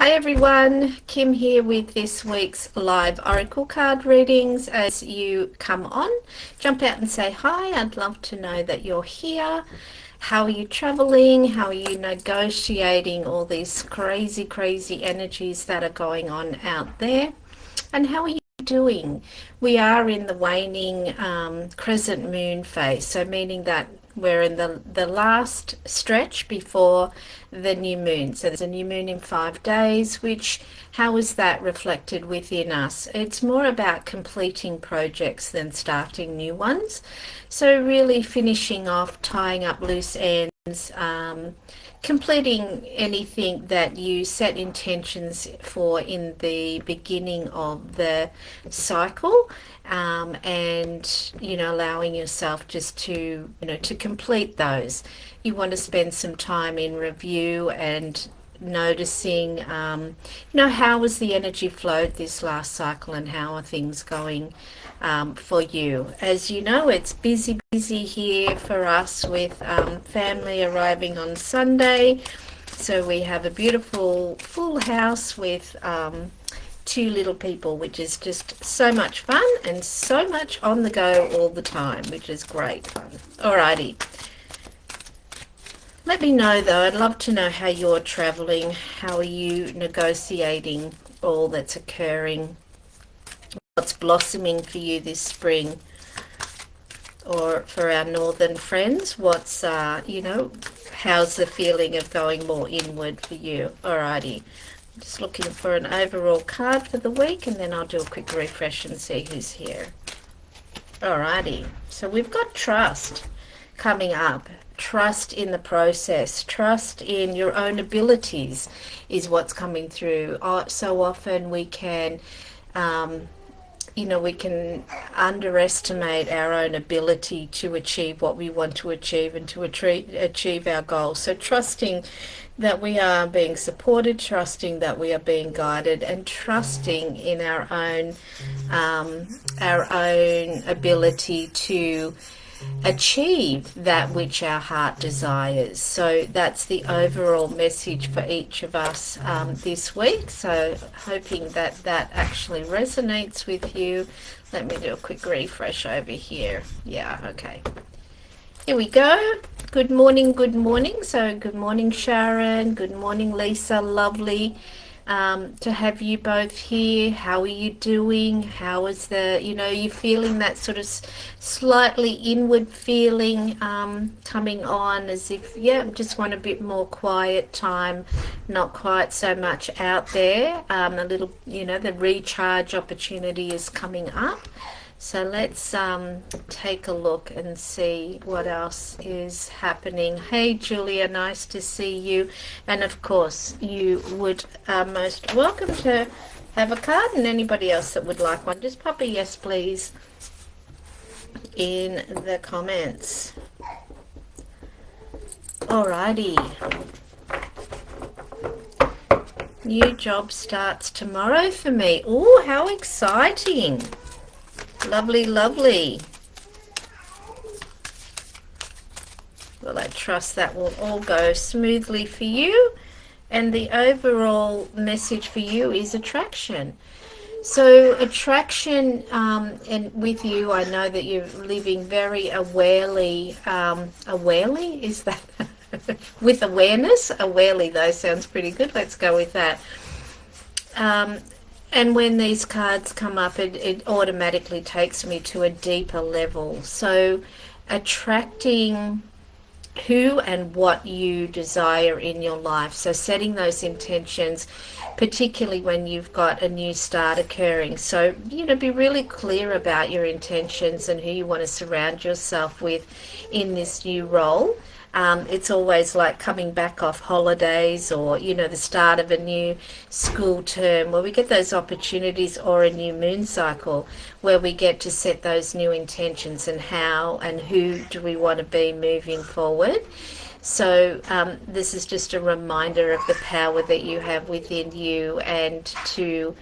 Hi everyone, Kim here with this week's live oracle card readings. As you come on, jump out and say hi. I'd love to know that you're here. How are you traveling? How are you negotiating all these crazy energies that are going on out there? And how are you doing? We are in the waning crescent moon phase, so meaning that we're in the last stretch before the new moon. So there's a new moon in 5 days, which, how is that reflected within us? It's more about completing projects than starting new ones. So really finishing off, tying up loose ends, completing anything that you set intentions for in the beginning of the cycle, and allowing yourself just to to complete those. You want to spend some time in review and noticing how was the energy flowed this last cycle and how are things going for you. As you know, it's busy here for us with family arriving on Sunday, so we have a beautiful full house with two little people, which is just so much fun and so much on the go all the time, which is great fun. Alrighty, let me know though, I'd love to know how you're traveling. How are you negotiating all that's occurring? What's blossoming for you this spring? Or for our northern friends, what's how's the feeling of going more inward for you? Alrighty, I'm just looking for an overall card for the week, and then I'll do a quick refresh and see who's here. Alrighty, so we've got trust coming up. Trust in the process, trust in your own abilities is what's coming through. So often we can we can underestimate our own ability to achieve what we want to achieve and to achieve our goals. So trusting that we are being supported, trusting that we are being guided, and trusting in our own ability to achieve that which our heart desires. So that's the overall message for each of us this week. So hoping that that actually resonates with you. Let me do a quick refresh over here. Yeah, okay. Here we go. Good morning, good morning. So good morning, Sharon. Good morning, Lisa. Lovely to have you both here. How are you doing? How is you feeling that sort of slightly inward feeling coming on, as if, just want a bit more quiet time, not quite so much out there. A little, the recharge opportunity is coming up. So let's take a look and see what else is happening. Hey, Julia, nice to see you. And of course, you would most welcome to have a card, and anybody else that would like one, just pop a yes, please, in the comments. Alrighty. New job starts tomorrow for me. Oh, how exciting. Lovely, lovely. Well, I trust that will all go smoothly for you. And the overall message for you is attraction. So attraction, and with you, I know that you're living very awarely. Awarely, is that? With awareness? Awarely, though, sounds pretty good. Let's go with that. And when these cards come up, it automatically takes me to a deeper level. So attracting who and what you desire in your life. So setting those intentions, particularly when you've got a new start occurring. So, be really clear about your intentions and who you want to surround yourself with in this new role. It's always like coming back off holidays, or the start of a new school term, where we get those opportunities, or a new moon cycle where we get to set those new intentions and how and who do we want to be moving forward. So this is just a reminder of the power that you have within you, and to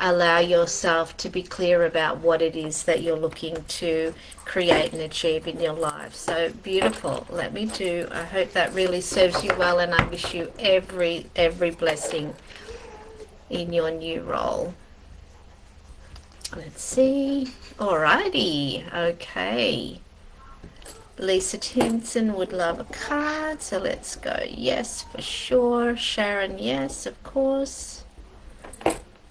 allow yourself to be clear about what it is that you're looking to create and achieve in your life. So beautiful. I hope that really serves you well, and I wish you every blessing. in your new role. Let's see. Alrighty. Okay. Lisa Timpson would love a card, so let's go yes for sure. Sharon, yes, of course.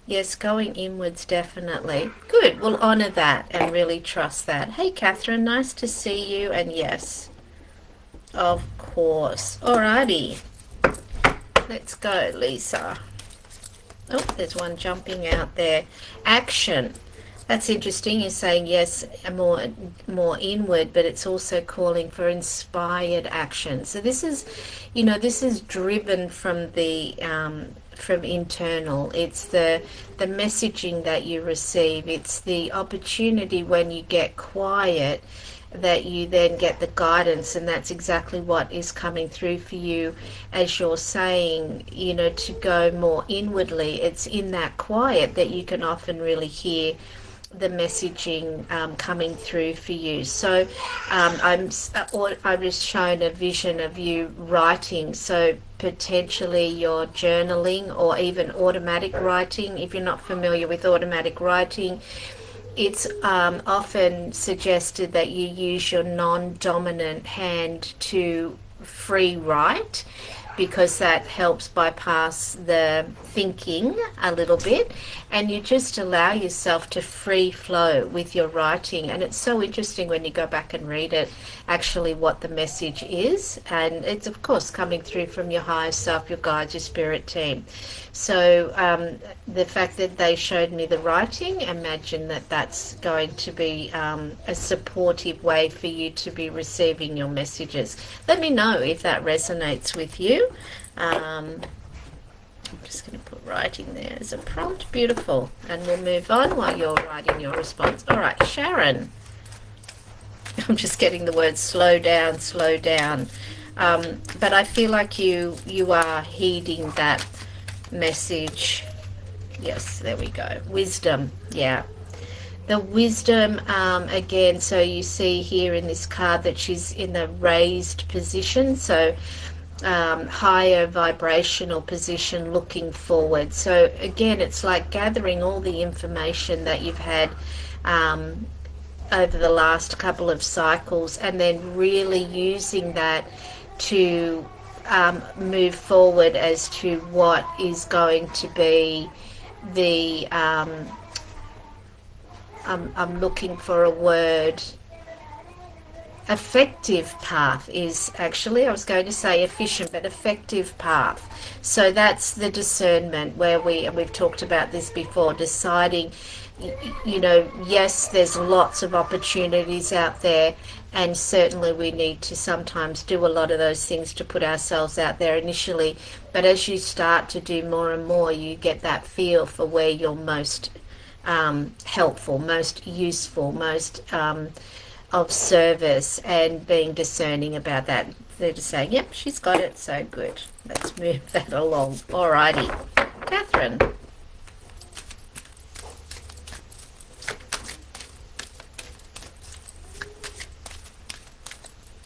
Yes, going inwards, definitely. Good, we'll honour that and really trust that. Hey, Catherine, nice to see you, and yes, of course. Alrighty, let's go, Lisa. Oh, there's one jumping out there. Action. That's interesting. You're saying yes, more inward, but it's also calling for inspired action. So this is, this is driven from the from internal. It's the messaging that you receive. It's the opportunity when you get quiet that you then get the guidance, and that's exactly what is coming through for you as you're saying, to go more inwardly. It's in that quiet that you can often really hear the messaging coming through for you. So I was shown a vision of you writing, so potentially you're journaling or even automatic writing. If you're not familiar with automatic writing, it's often suggested that you use your non-dominant hand to free write, because that helps bypass the thinking a little bit, and you just allow yourself to free flow with your writing. And it's so interesting when you go back and read it, actually what the message is, and it's of course coming through from your higher self, your guides, your spirit team. So the fact that they showed me the writing, imagine that that's going to be a supportive way for you to be receiving your messages. Let me know if that resonates with you. I'm just going to put writing there as a prompt. Beautiful. And we'll move on while you're writing your response. All right, Sharon. I'm just getting the word slow down, slow down. But I feel like you are heeding that message. Yes, there we go. Wisdom. Yeah. The wisdom, again, so you see here in this card that she's in the raised position. So higher vibrational position, looking forward. So again, it's like gathering all the information that you've had over the last couple of cycles, and then really using that to move forward as to what is going to be the I'm looking for a word. Effective path is actually, I was going to say efficient, but effective path. So that's the discernment where we've talked about this before, deciding, yes, there's lots of opportunities out there, and certainly we need to sometimes do a lot of those things to put ourselves out there initially, but as you start to do more and more, you get that feel for where you're most helpful, most useful, most of service, and being discerning about that. They're just saying, yep, she's got it, so good. Let's move that along. Alrighty. Catherine.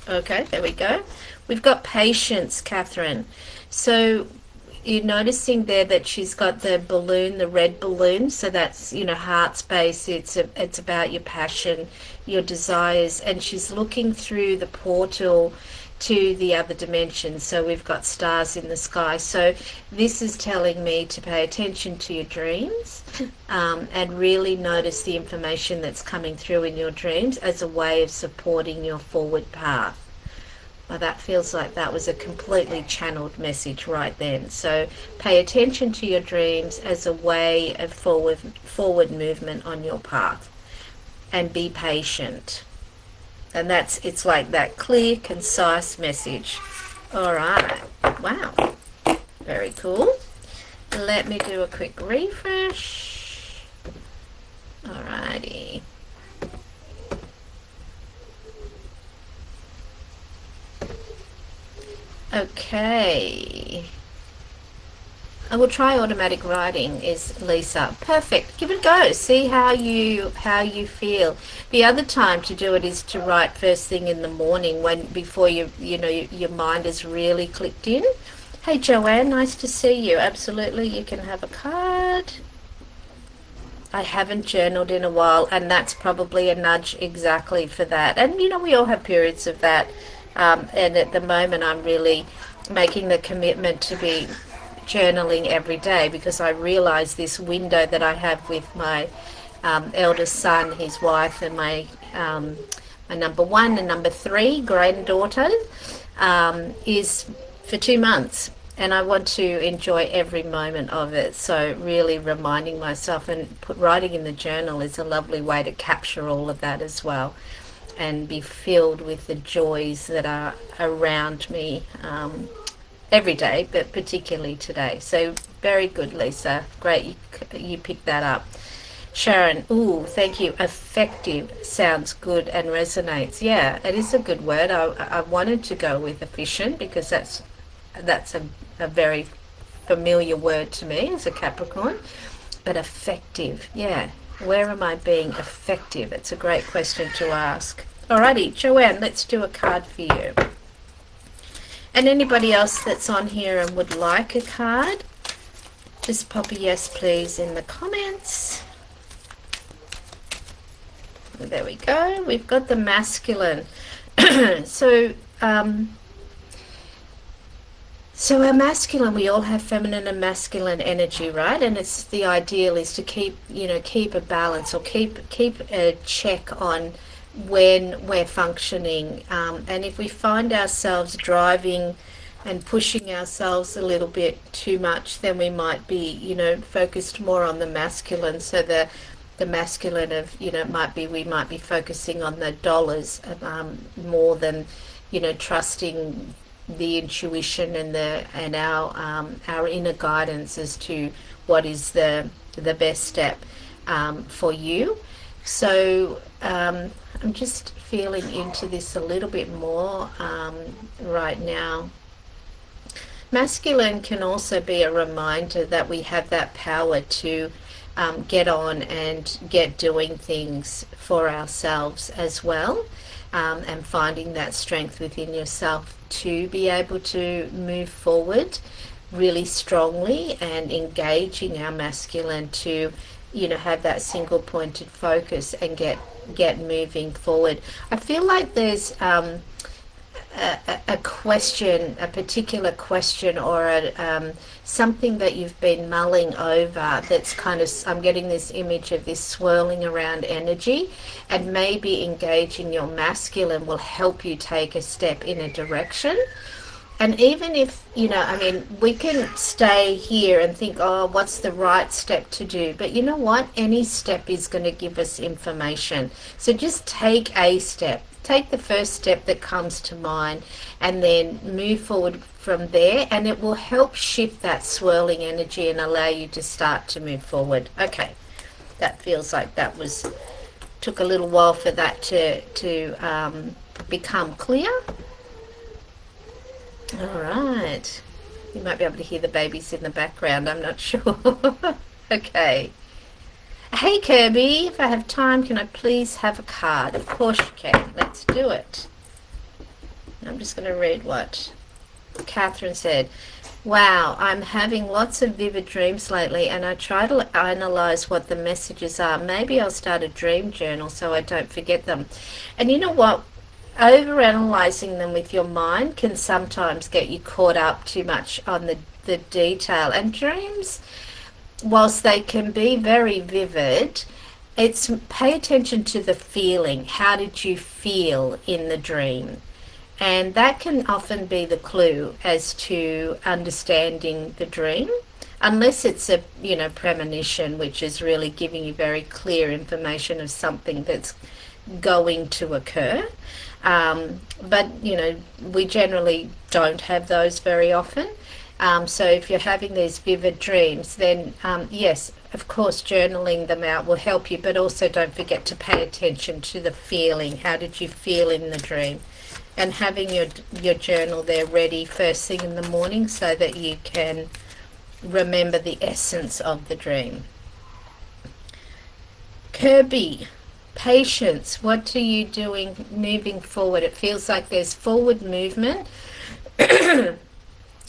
Okay, there we go. We've got patience, Catherine. So you're noticing there that she's got the balloon, the red balloon. So that's, heart space. It's about your passion, your desires, and she's looking through the portal to the other dimension. So we've got stars in the sky. So this is telling me to pay attention to your dreams and really notice the information that's coming through in your dreams as a way of supporting your forward path. Well, that feels like that was a completely channeled message right then. So pay attention to your dreams as a way of forward movement on your path, and be patient. And it's like that clear, concise message. All right. Wow. Very cool. Let me do a quick refresh. All righty. Okay. I will try automatic writing, is Lisa. Perfect. Give it a go. See how you feel. The other time to do it is to write first thing in the morning, before your mind is really clicked in. Hey Joanne, nice to see you. Absolutely, you can have a card. I haven't journaled in a while, and that's probably a nudge exactly for that. And you know, we all have periods of that. And at the moment, I'm really making the commitment to be journaling every day because I realize this window that I have with my eldest son, his wife, and my number one and number three granddaughter is for 2 months, and I want to enjoy every moment of it. So really reminding myself and writing in the journal is a lovely way to capture all of that as well and be filled with the joys that are around me every day, but particularly today. So very good, Lisa. Great, you picked that up. Sharon, ooh, thank you. Effective sounds good and resonates. Yeah, it is a good word. I wanted to go with efficient because that's a very familiar word to me as a Capricorn. But effective, yeah. Where am I being effective? It's a great question to ask. Alrighty, Joanne, let's do a card for you. And anybody else that's on here and would like a card, just pop a yes please in the comments. There we go. We've got the masculine. So our masculine, we all have feminine and masculine energy, right? And it's the ideal is to keep a balance or keep a check on when we're functioning. And if we find ourselves driving and pushing ourselves a little bit too much, then we might be, focused more on the masculine. So the masculine of, we might be focusing on the dollars more than, trusting the intuition and our inner guidance as to what is the best step for you. So I'm just feeling into this a little bit more right now. Masculine can also be a reminder that we have that power to get on and get doing things for ourselves as well, and finding that strength within yourself to be able to move forward really strongly and engaging our masculine to have that single pointed focus and get moving forward. I feel like there's a question, a particular question, or something that you've been mulling over that's kind of, I'm getting this image of this swirling around energy, and maybe engaging your masculine will help you take a step in a direction. And even if, we can stay here and think, oh, what's the right step to do? But you know what? Any step is going to give us information. So just take a step. Take the first step that comes to mind and then move forward from there, and it will help shift that swirling energy and allow you to start to move forward. Okay, that feels like took a little while for that to become clear. All right. You might be able to hear the babies in the background. I'm not sure. Okay. Hey Kirby, if I have time, can I please have a card? Of course you can. Let's do it. I'm just going to read what Catherine said. Wow, I'm having lots of vivid dreams lately, and I try to analyze what the messages are. Maybe I'll start a dream journal so I don't forget them. And you know what? Overanalyzing them with your mind can sometimes get you caught up too much on the detail. And dreams, whilst they can be very vivid, it's pay attention to the feeling. How did you feel in the dream? And that can often be the clue as to understanding the dream, unless it's a premonition, which is really giving you very clear information of something that's going to occur. But we generally don't have those very often. So if you're having these vivid dreams, then yes, of course, journaling them out will help you, but also don't forget to pay attention to the feeling. How did you feel in the dream? And having your journal there ready first thing in the morning so that you can remember the essence of the dream. Kirby, patience, what are you doing moving forward? It feels like there's forward movement.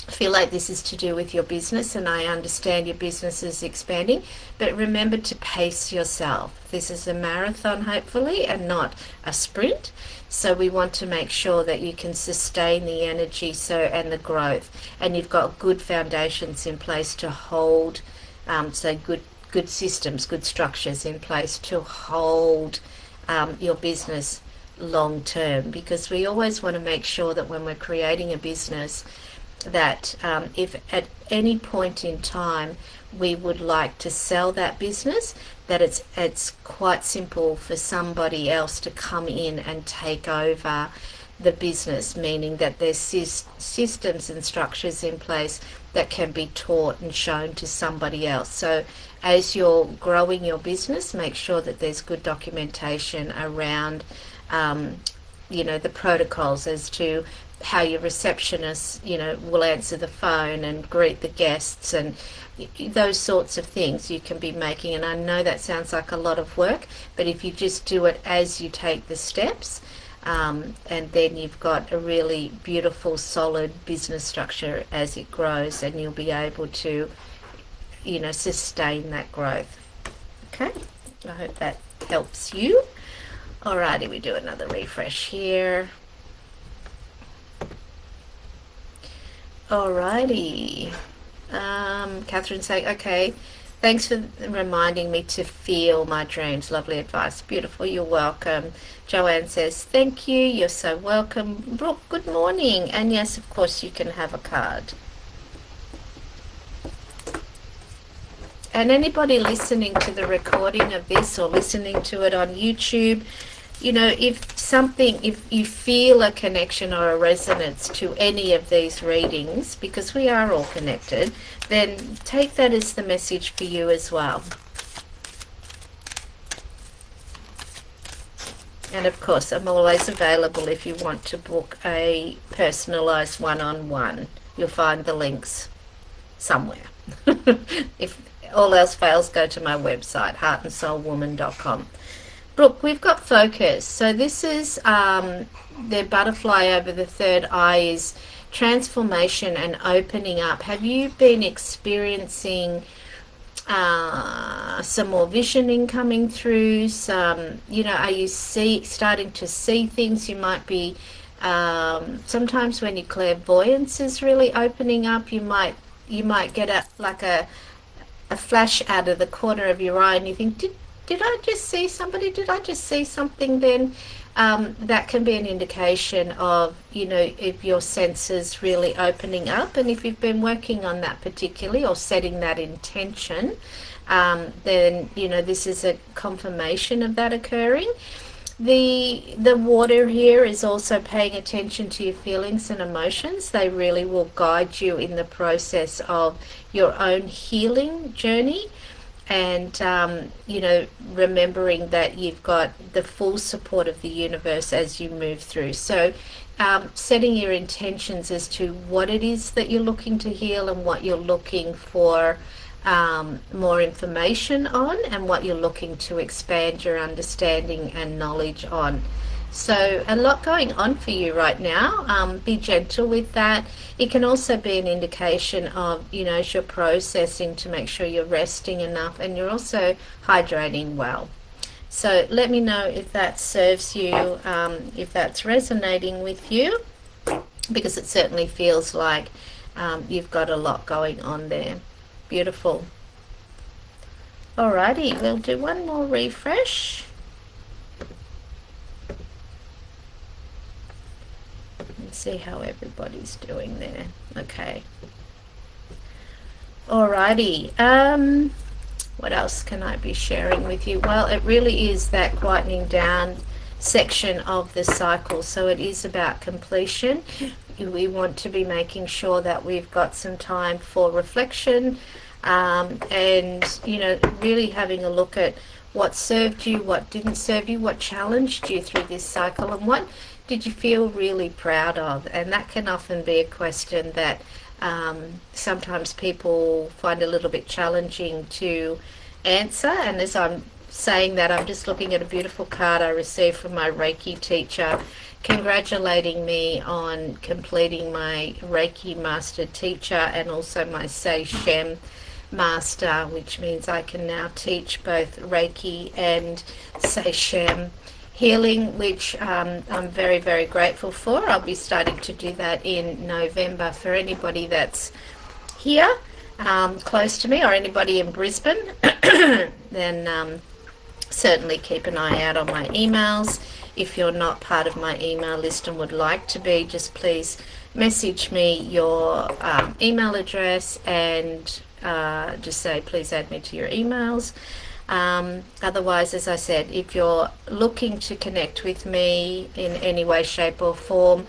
feel like this is to do with your business, and I understand your business is expanding, but remember to pace yourself. This is a marathon, hopefully, and not a sprint. So we want to make sure that you can sustain the energy and the growth, and you've got good foundations in place to hold, so good systems, good structures in place to hold your business long term, because we always want to make sure that when we're creating a business, that if at any point in time we would like to sell that business, that it's quite simple for somebody else to come in and take over the business, meaning that there's systems and structures in place that can be taught and shown to somebody else. So as you're growing your business, make sure that there's good documentation around the protocols as to how your receptionist, will answer the phone and greet the guests, and those sorts of things you can be making. And I know that sounds like a lot of work, but if you just do it as you take the steps, and then you've got a really beautiful, solid business structure as it grows, and you'll be able to, sustain that growth. Okay, I hope that helps you. Alrighty, we do another refresh here. Alrighty. Catherine saying, okay, thanks for reminding me to feel my dreams. Lovely advice. Beautiful. You're welcome. Joanne says, thank you. You're so welcome. Brooke, good morning. And yes, of course, you can have a card. And anybody listening to the recording of this or listening to it on YouTube, if you feel a connection or a resonance to any of these readings, because we are all connected, then take that as the message for you as well. And of course, I'm always available if you want to book a personalized one-on-one. You'll find the links somewhere. If all else fails, go to my website, heartandsoulwoman.com. Brooke, we've got focus. So this is the butterfly over the third eye is transformation and opening up. Have you been experiencing some more visioning coming through? Are you starting to see things? You might be, sometimes when your clairvoyance is really opening up, you might get a flash out of the corner of your eye, and you think, did I just see somebody? Did I just see something then? That can be an indication of, if your senses really opening up. And if you've been working on that particularly or setting that intention, then, this is a confirmation of that occurring. The water here is also paying attention to your feelings and emotions. They really will guide you in the process of your own healing journey. And, remembering that you've got the full support of the universe as you move through. So setting your intentions as to what it is that you're looking to heal and what you're looking for more information on, and what you're looking to expand your understanding and knowledge on. So a lot going on for you right now. Be gentle with that. It can also be an indication of, as you're processing, to make sure you're resting enough and you're also hydrating well. So let me know if that serves you, if that's resonating with you, because it certainly feels like you've got a lot going on there. Beautiful. Alrighty, we'll do one more refresh. See how everybody's doing there. Okay. Alrighty. What else can I be sharing with you? Well, it really is that quietening down section of the cycle. So it is about completion. We want to be making sure that we've got some time for reflection, and really having a look at what served you, what didn't serve you, what challenged you through this cycle, and what did you feel really proud of? And that can often be a question that sometimes people find a little bit challenging to answer. And as I'm saying that, I'm just looking at a beautiful card I received from my Reiki teacher, congratulating me on completing my Reiki Master Teacher and also my Sei Shem Master, which means I can now teach both Reiki and Sei Shem healing, which I'm very, very grateful for. I'll be starting to do that in November. For anybody that's here close to me or anybody in Brisbane, then certainly keep an eye out on my emails. If you're not part of my email list and would like to be, just please message me your email address and just say please add me to your emails. Otherwise, as I said, if you're looking to connect with me in any way, shape or form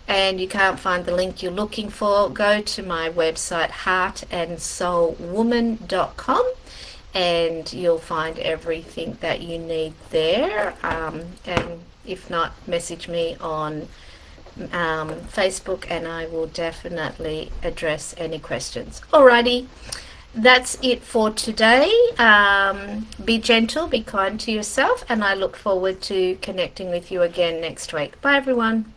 and you can't find the link you're looking for, go to my website heartandsoulwoman.com and you'll find everything that you need there. And if not, message me on Facebook and I will definitely address any questions. Alrighty, that's it for today. Be gentle, be kind to yourself, and I look forward to connecting with you again next week. Bye everyone.